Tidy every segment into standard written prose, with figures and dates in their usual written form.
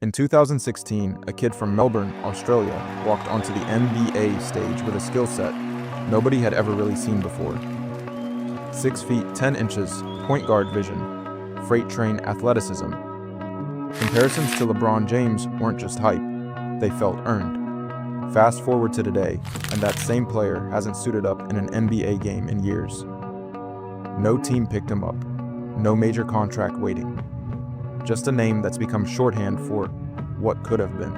In 2016, a kid from Melbourne, Australia, walked onto the NBA stage with a skill set nobody had ever really seen before. 6 feet 10 inches, point guard vision, freight train athleticism. Comparisons to LeBron James weren't just hype, they felt earned. Fast forward to today, and that same player hasn't suited up in an NBA game in years. No team picked him up, no major contract waiting. Just a name that's become shorthand for what could have been.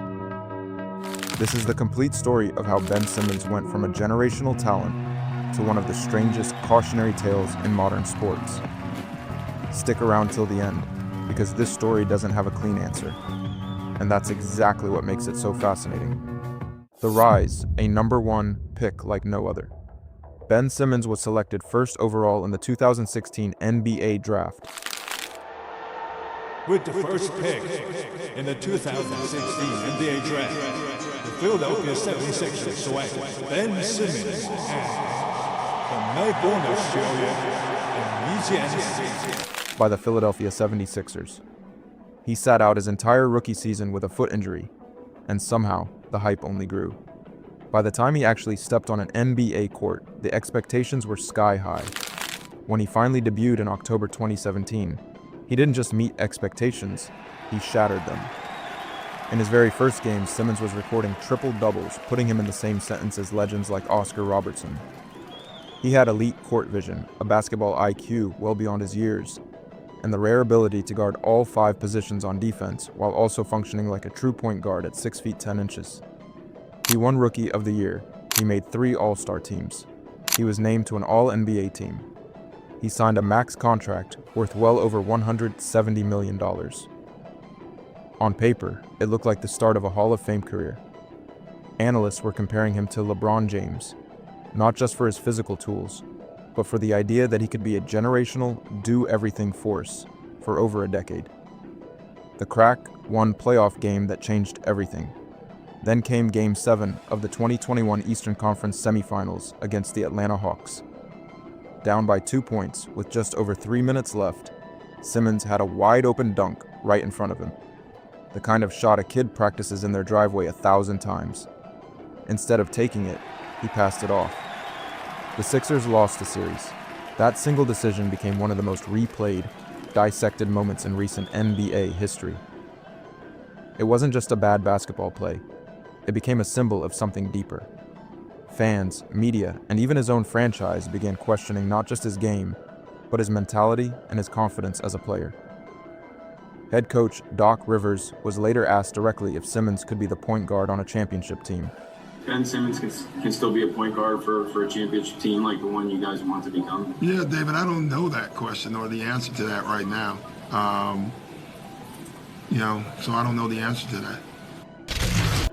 This is the complete story of how Ben Simmons went from a generational talent to one of the strangest cautionary tales in modern sports. Stick around till the end, because this story doesn't have a clean answer. And that's exactly what makes it so fascinating. The Rise, a #1 pick like no other. Ben Simmons was selected first overall in the 2016 NBA draft. With the first pick in the 2016 NBA Draft, the Philadelphia 76ers select Ben Simmons from Melbourne, Australia, and Louisiana State. By the Philadelphia 76ers. He sat out his entire rookie season with a foot injury, and somehow the hype only grew. By the time he actually stepped on an NBA court, the expectations were sky high. When he finally debuted in October 2017, he didn't just meet expectations, he shattered them. In his very first game, Simmons was recording triple-doubles, putting him in the same sentence as legends like Oscar Robertson. He had elite court vision, a basketball IQ well beyond his years, and the rare ability to guard all 5 positions on defense while also functioning like a true point guard at 6 feet 10 inches. He won Rookie of the Year. He made 3 All-Star teams. He was named to an All-NBA team. He signed a max contract worth well over $170 million. On paper, it looked like the start of a Hall of Fame career. Analysts were comparing him to LeBron James, not just for his physical tools, but for the idea that he could be a generational, do-everything force for over a decade. The crack, one playoff game that changed everything. Then came Game 7 of the 2021 Eastern Conference semifinals against the Atlanta Hawks. Down by 2 points with just over 3 minutes left, Simmons had a wide-open dunk right in front of him. The kind of shot a kid practices in their driveway 1,000 times. Instead of taking it, he passed it off. The Sixers lost the series. That single decision became one of the most replayed, dissected moments in recent NBA history. It wasn't just a bad basketball play. It became a symbol of something deeper. Fans, media, and even his own franchise began questioning not just his game, but his mentality and his confidence as a player. Head coach Doc Rivers was later asked directly if Simmons could be the point guard on a championship team. Ben Simmons can still be a point guard for a championship team like the one you guys want to become? Yeah, David, I don't know that question or the answer to that right now. So I don't know the answer to that.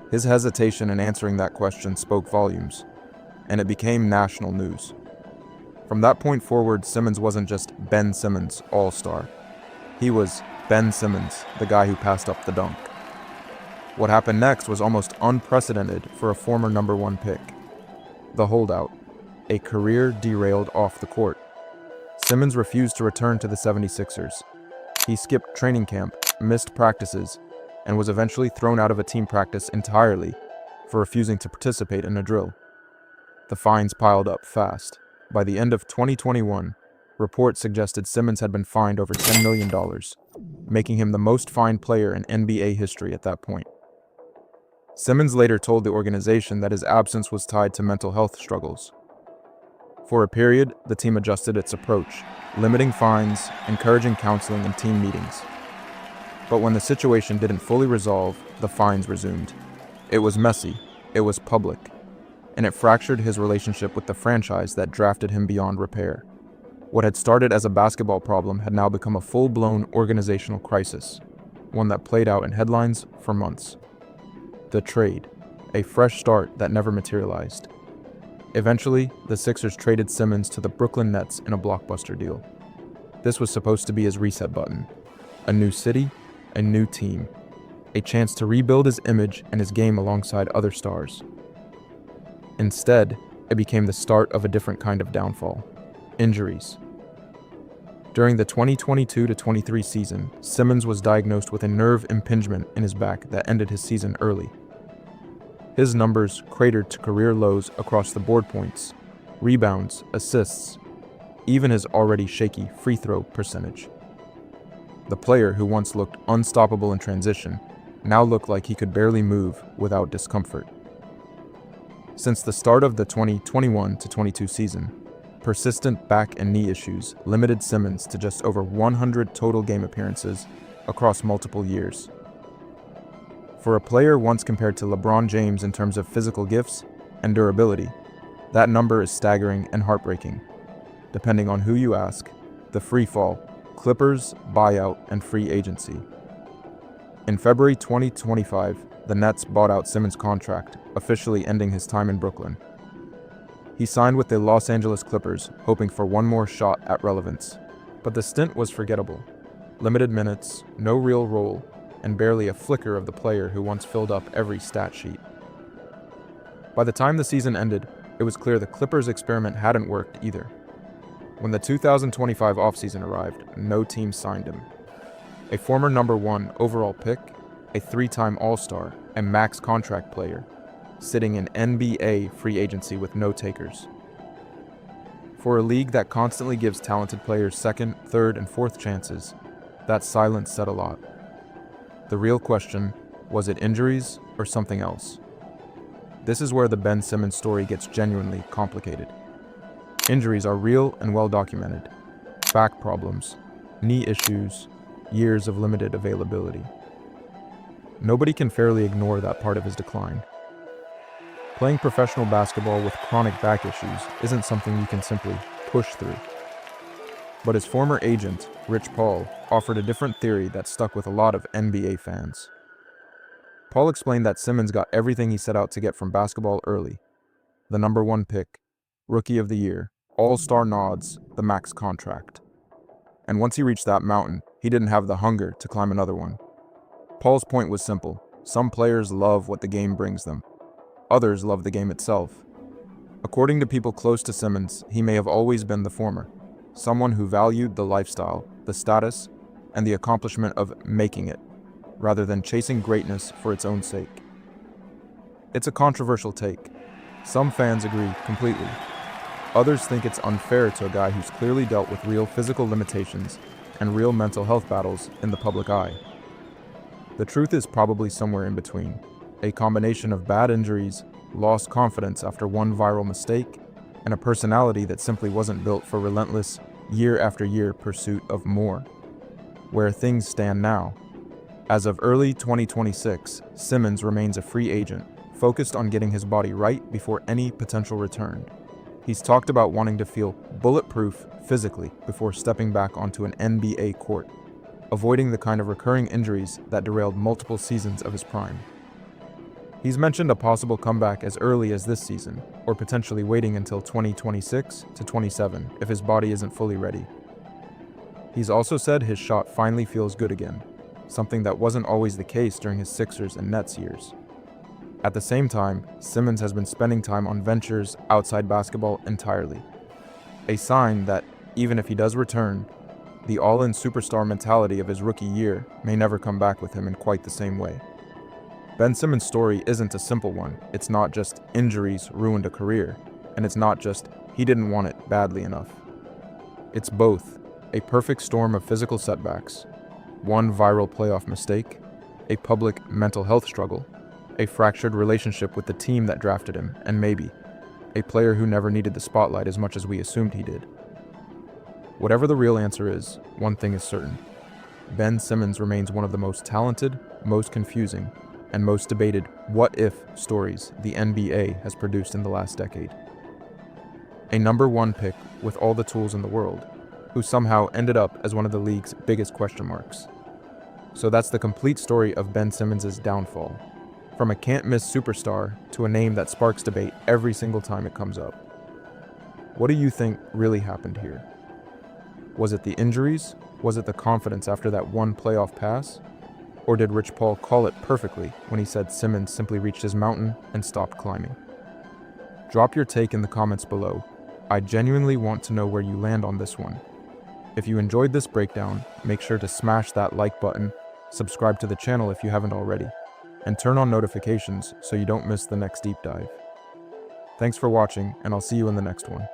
His hesitation in answering that question spoke volumes, and it became national news. From that point forward, Simmons wasn't just Ben Simmons, all-star. He was Ben Simmons, the guy who passed up the dunk. What happened next was almost unprecedented for a former #1 pick. The holdout, a career derailed off the court. Simmons refused to return to the 76ers. He skipped training camp, missed practices, and was eventually thrown out of a team practice entirely for refusing to participate in a drill. The fines piled up fast. By the end of 2021, reports suggested Simmons had been fined over $10 million, making him the most fined player in NBA history at that point. Simmons later told the organization that his absence was tied to mental health struggles. For a period, the team adjusted its approach, limiting fines, encouraging counseling and team meetings. But when the situation didn't fully resolve, the fines resumed. It was messy, it was public, and it fractured his relationship with the franchise that drafted him beyond repair. What had started as a basketball problem had now become a full-blown organizational crisis, one that played out in headlines for months. The trade, a fresh start that never materialized. Eventually, the Sixers traded Simmons to the Brooklyn Nets in a blockbuster deal. This was supposed to be his reset button. A new city, a new team, a chance to rebuild his image and his game alongside other stars. Instead, it became the start of a different kind of downfall. Injuries. During the 2022-23 season, Simmons was diagnosed with a nerve impingement in his back that ended his season early. His numbers cratered to career lows across the board: points, rebounds, assists, even his already shaky free throw percentage. The player who once looked unstoppable in transition now looked like he could barely move without discomfort. Since the start of the 2021-22 season, persistent back and knee issues limited Simmons to just over 100 total game appearances across multiple years. For a player once compared to LeBron James in terms of physical gifts and durability, that number is staggering and heartbreaking. Depending on who you ask, the free fall, Clippers, buyout, and free agency. In February 2025, the Nets bought out Simmons' contract, officially ending his time in Brooklyn. He signed with the Los Angeles Clippers, hoping for one more shot at relevance. But the stint was forgettable. Limited minutes, no real role, and barely a flicker of the player who once filled up every stat sheet. By the time the season ended, it was clear the Clippers' experiment hadn't worked either. When the 2025 offseason arrived, no team signed him. A former number 1 overall pick, a 3-time All-Star, and max contract player, sitting in NBA free agency with no takers. For a league that constantly gives talented players second, third, and fourth chances, that silence said a lot. The real question, was it injuries or something else? This is where the Ben Simmons story gets genuinely complicated. Injuries are real and well documented. Back problems, knee issues, years of limited availability. Nobody can fairly ignore that part of his decline. Playing professional basketball with chronic back issues isn't something you can simply push through. But his former agent, Rich Paul, offered a different theory that stuck with a lot of NBA fans. Paul explained that Simmons got everything he set out to get from basketball early: the number 1 pick, Rookie of the Year, All-Star nods, the max contract. And once he reached that mountain, he didn't have the hunger to climb another one. Paul's point was simple: some players love what the game brings them. Others love the game itself. According to people close to Simmons, he may have always been the former, someone who valued the lifestyle, the status, and the accomplishment of making it, rather than chasing greatness for its own sake. It's a controversial take. Some fans agree completely. Others think it's unfair to a guy who's clearly dealt with real physical limitations and real mental health battles in the public eye. The truth is probably somewhere in between, a combination of bad injuries, lost confidence after one viral mistake, and a personality that simply wasn't built for relentless, year-after-year pursuit of more. Where things stand now, as of early 2026, Simmons remains a free agent, focused on getting his body right before any potential return. He's talked about wanting to feel bulletproof physically before stepping back onto an NBA court, avoiding the kind of recurring injuries that derailed multiple seasons of his prime. He's mentioned a possible comeback as early as this season, or potentially waiting until 2026 to 27 if his body isn't fully ready. He's also said his shot finally feels good again, something that wasn't always the case during his Sixers and Nets years. At the same time, Simmons has been spending time on ventures outside basketball entirely. A sign that, even if he does return, the all-in superstar mentality of his rookie year may never come back with him in quite the same way. Ben Simmons' story isn't a simple one. It's not just injuries ruined a career, and it's not just he didn't want it badly enough. It's both, a perfect storm of physical setbacks, one viral playoff mistake, a public mental health struggle, a fractured relationship with the team that drafted him, and maybe a player who never needed the spotlight as much as we assumed he did. Whatever the real answer is, one thing is certain: Ben Simmons remains one of the most talented, most confusing, and most debated what-if stories the NBA has produced in the last decade. A number 1 pick with all the tools in the world, who somehow ended up as one of the league's biggest question marks. So that's the complete story of Ben Simmons' downfall. From a can't-miss superstar to a name that sparks debate every single time it comes up. What do you think really happened here? Was it the injuries? Was it the confidence after that one playoff pass? Or did Rich Paul call it perfectly when he said Simmons simply reached his mountain and stopped climbing? Drop your take in the comments below. I genuinely want to know where you land on this one. If you enjoyed this breakdown, make sure to smash that like button, subscribe to the channel if you haven't already, and turn on notifications so you don't miss the next deep dive. Thanks for watching, and I'll see you in the next one.